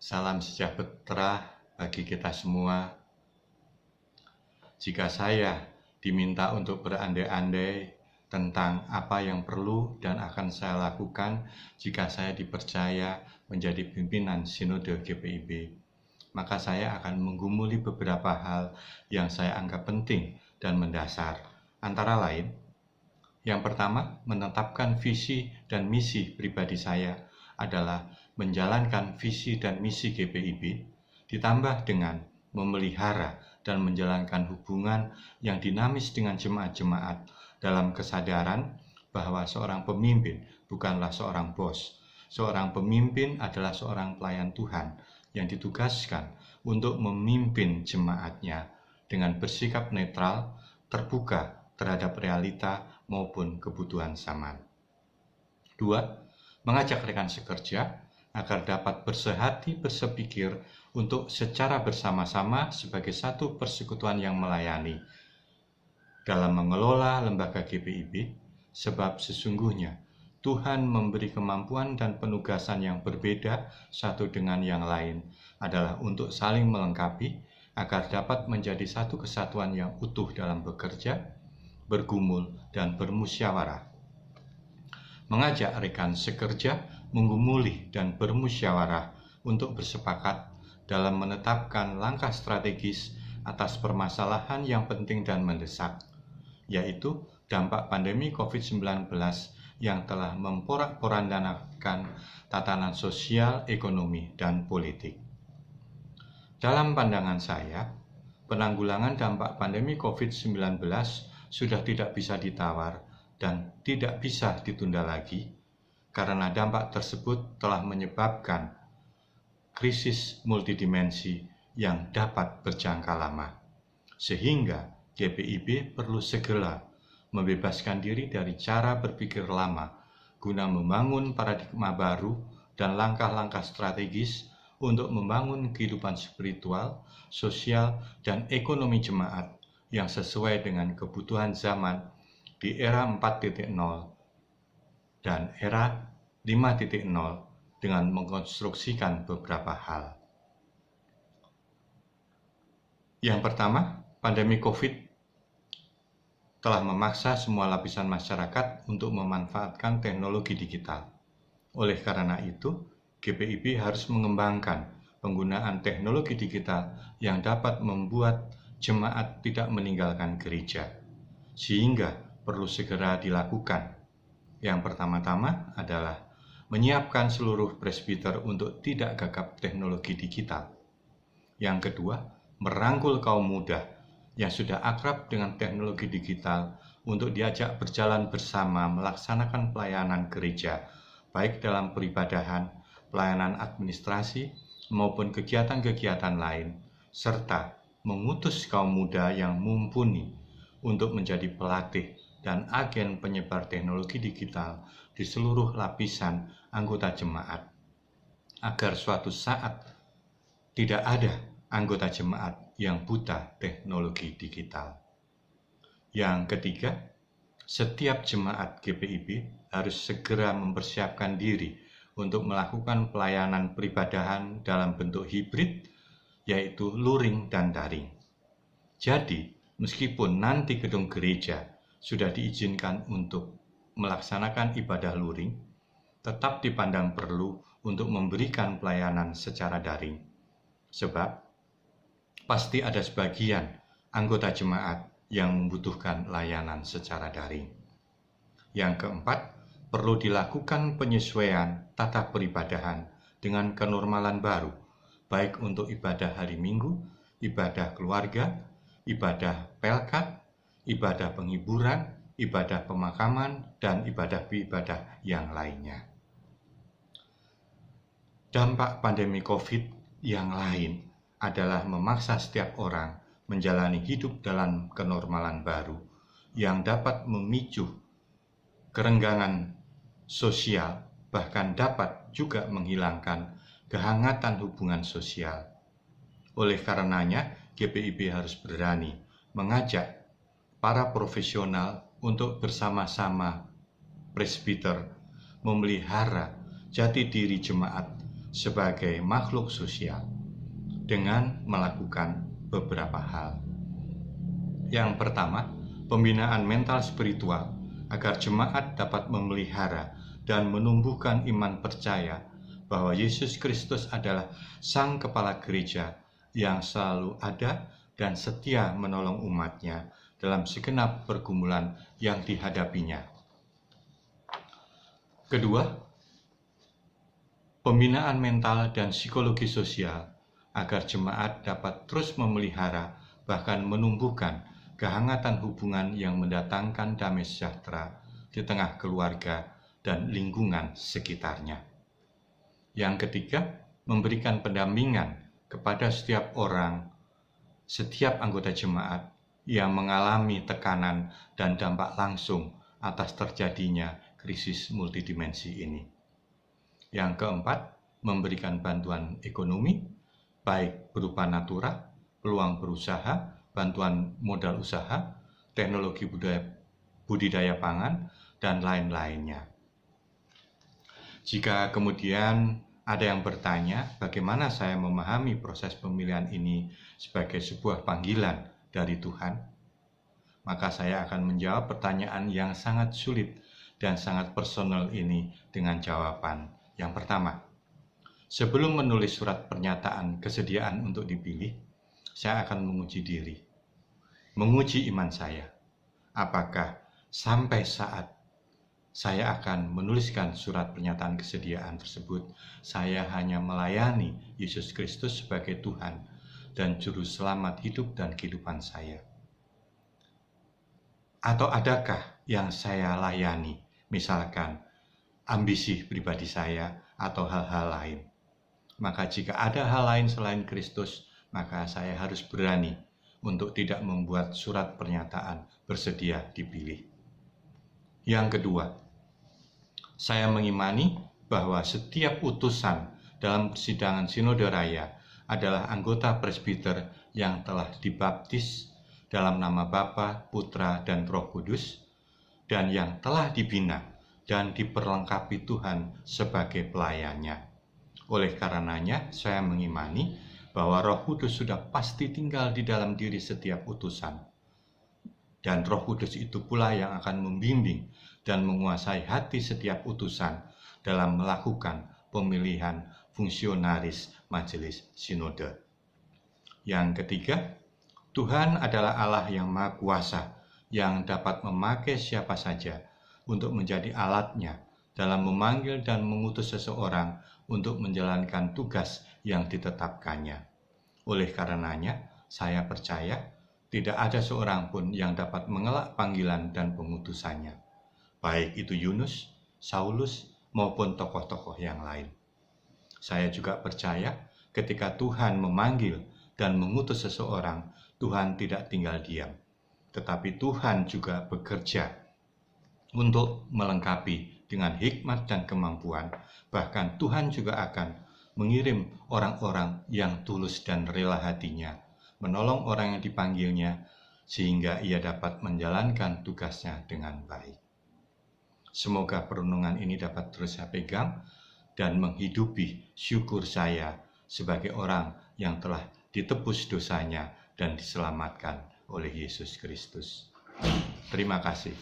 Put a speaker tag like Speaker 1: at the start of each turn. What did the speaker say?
Speaker 1: Salam sejahtera bagi kita semua. Jika saya diminta untuk berandai-andai tentang apa yang perlu dan akan saya lakukan jika saya dipercaya menjadi pimpinan Sinode GPIB, maka saya akan menggumuli beberapa hal yang saya anggap penting dan mendasar. Antara lain, yang pertama, menetapkan visi dan misi pribadi saya adalah menjalankan visi dan misi GPIB, ditambah dengan memelihara dan menjalankan hubungan yang dinamis dengan jemaat-jemaat dalam kesadaran bahwa seorang pemimpin bukanlah seorang bos. Seorang pemimpin adalah seorang pelayan Tuhan yang ditugaskan untuk memimpin jemaatnya dengan bersikap netral, terbuka terhadap realita maupun kebutuhan zaman. 2. Mengajak rekan sekerja agar dapat bersehati bersepikir untuk secara bersama-sama sebagai satu persekutuan yang melayani dalam mengelola lembaga GPIB, sebab sesungguhnya Tuhan memberi kemampuan dan penugasan yang berbeda satu dengan yang lain adalah untuk saling melengkapi agar dapat menjadi satu kesatuan yang utuh dalam bekerja, bergumul, dan bermusyawarah. Mengajak rekan sekerja menggumuli dan bermusyawarah untuk bersepakat dalam menetapkan langkah strategis atas permasalahan yang penting dan mendesak, yaitu dampak pandemi COVID-19 yang telah memporak-porandakan tatanan sosial, ekonomi, dan politik. Dalam pandangan saya, penanggulangan dampak pandemi COVID-19 sudah tidak bisa ditawar dan tidak bisa ditunda lagi, karena dampak tersebut telah menyebabkan krisis multidimensi yang dapat berjangka lama. Sehingga GPIB perlu segera membebaskan diri dari cara berpikir lama guna membangun paradigma baru dan langkah-langkah strategis untuk membangun kehidupan spiritual, sosial, dan ekonomi jemaat yang sesuai dengan kebutuhan zaman di era 4.0 dan era 5.0 dengan mengkonstruksikan beberapa hal. Yang pertama, pandemi COVID telah memaksa semua lapisan masyarakat untuk memanfaatkan teknologi digital. Oleh karena itu, GPIB harus mengembangkan penggunaan teknologi digital yang dapat membuat jemaat tidak meninggalkan gereja, sehingga perlu segera dilakukan. Yang pertama-tama adalah menyiapkan seluruh presbiter untuk tidak gagap teknologi digital. Yang kedua, merangkul kaum muda yang sudah akrab dengan teknologi digital untuk diajak berjalan bersama melaksanakan pelayanan gereja, baik dalam peribadahan, pelayanan administrasi, maupun kegiatan-kegiatan lain, serta mengutus kaum muda yang mumpuni untuk menjadi pelatih dan agen penyebar teknologi digital di seluruh lapisan anggota jemaat, agar suatu saat tidak ada anggota jemaat yang buta teknologi digital. Yang ketiga, setiap jemaat GPIB harus segera mempersiapkan diri untuk melakukan pelayanan peribadahan dalam bentuk hibrid, yaitu luring dan daring. Jadi, meskipun nanti gedung gereja sudah diizinkan untuk melaksanakan ibadah luring, tetap dipandang perlu untuk memberikan pelayanan secara daring. Sebab, pasti ada sebagian anggota jemaat yang membutuhkan layanan secara daring. Yang keempat, perlu dilakukan penyesuaian tata peribadahan dengan kenormalan baru, baik untuk ibadah hari Minggu, ibadah keluarga, ibadah pelkat, ibadah penghiburan, ibadah pemakaman, dan ibadah-ibadah yang lainnya. Dampak pandemi COVID yang lain adalah memaksa setiap orang menjalani hidup dalam kenormalan baru yang dapat memicu kerenggangan sosial, bahkan dapat juga menghilangkan kehangatan hubungan sosial. Oleh karenanya, GPIB harus berani mengajak para profesional untuk bersama-sama presbiter memelihara jati diri jemaat sebagai makhluk sosial dengan melakukan beberapa hal. Yang pertama, pembinaan mental spiritual agar jemaat dapat memelihara dan menumbuhkan iman percaya bahwa Yesus Kristus adalah Sang Kepala Gereja yang selalu ada dan setia menolong umatnya dalam segenap pergumulan yang dihadapinya. Kedua, pembinaan mental dan psikologi sosial agar jemaat dapat terus memelihara bahkan menumbuhkan kehangatan hubungan yang mendatangkan damai sejahtera di tengah keluarga dan lingkungan sekitarnya. Yang ketiga, memberikan pendampingan kepada setiap orang, setiap anggota jemaat yang mengalami tekanan dan dampak langsung atas terjadinya krisis multidimensi ini. Yang keempat, memberikan bantuan ekonomi, baik berupa natura, peluang berusaha, bantuan modal usaha, teknologi budidaya pangan, dan lain-lainnya. Jika kemudian ada yang bertanya bagaimana saya memahami proses pemilihan ini sebagai sebuah panggilan dari Tuhan, maka saya akan menjawab pertanyaan yang sangat sulit dan sangat personal ini dengan jawaban yang pertama. Sebelum menulis surat pernyataan kesediaan untuk dipilih, saya akan menguji diri, menguji iman saya. Apakah sampai saat saya akan menuliskan surat pernyataan kesediaan tersebut, saya hanya melayani Yesus Kristus sebagai Tuhan dan Juru Selamat hidup dan kehidupan saya? Atau adakah yang saya layani, misalkan ambisi pribadi saya atau hal-hal lain? Maka jika ada hal lain selain Kristus, maka saya harus berani untuk tidak membuat surat pernyataan bersedia dipilih. Yang kedua, saya mengimani bahwa setiap utusan dalam persidangan Sinode Raya adalah anggota presbiter yang telah dibaptis dalam nama Bapa, Putra, dan Roh Kudus, dan yang telah dibina dan diperlengkapi Tuhan sebagai pelayannya. Oleh karenanya, saya mengimani bahwa Roh Kudus sudah pasti tinggal di dalam diri setiap utusan. Dan Roh Kudus itu pula yang akan membimbing dan menguasai hati setiap utusan dalam melakukan pemilihan fungsionaris majelis sinode. Yang ketiga, Tuhan adalah Allah yang Maha Kuasa yang dapat memakai siapa saja untuk menjadi alatnya dalam memanggil dan mengutus seseorang untuk menjalankan tugas yang ditetapkannya. Oleh karenanya, saya percaya tidak ada seorang pun yang dapat mengelak panggilan dan pengutusannya, baik itu Yunus, Saulus, maupun tokoh-tokoh yang lain. Saya juga percaya ketika Tuhan memanggil dan mengutus seseorang, Tuhan tidak tinggal diam, tetapi Tuhan juga bekerja untuk melengkapi dengan hikmat dan kemampuan. Bahkan Tuhan juga akan mengirim orang-orang yang tulus dan rela hatinya, menolong orang yang dipanggilnya, sehingga ia dapat menjalankan tugasnya dengan baik. Semoga perenungan ini dapat terus saya pegang dan menghidupi syukur saya sebagai orang yang telah ditebus dosanya dan diselamatkan oleh Yesus Kristus. Terima kasih.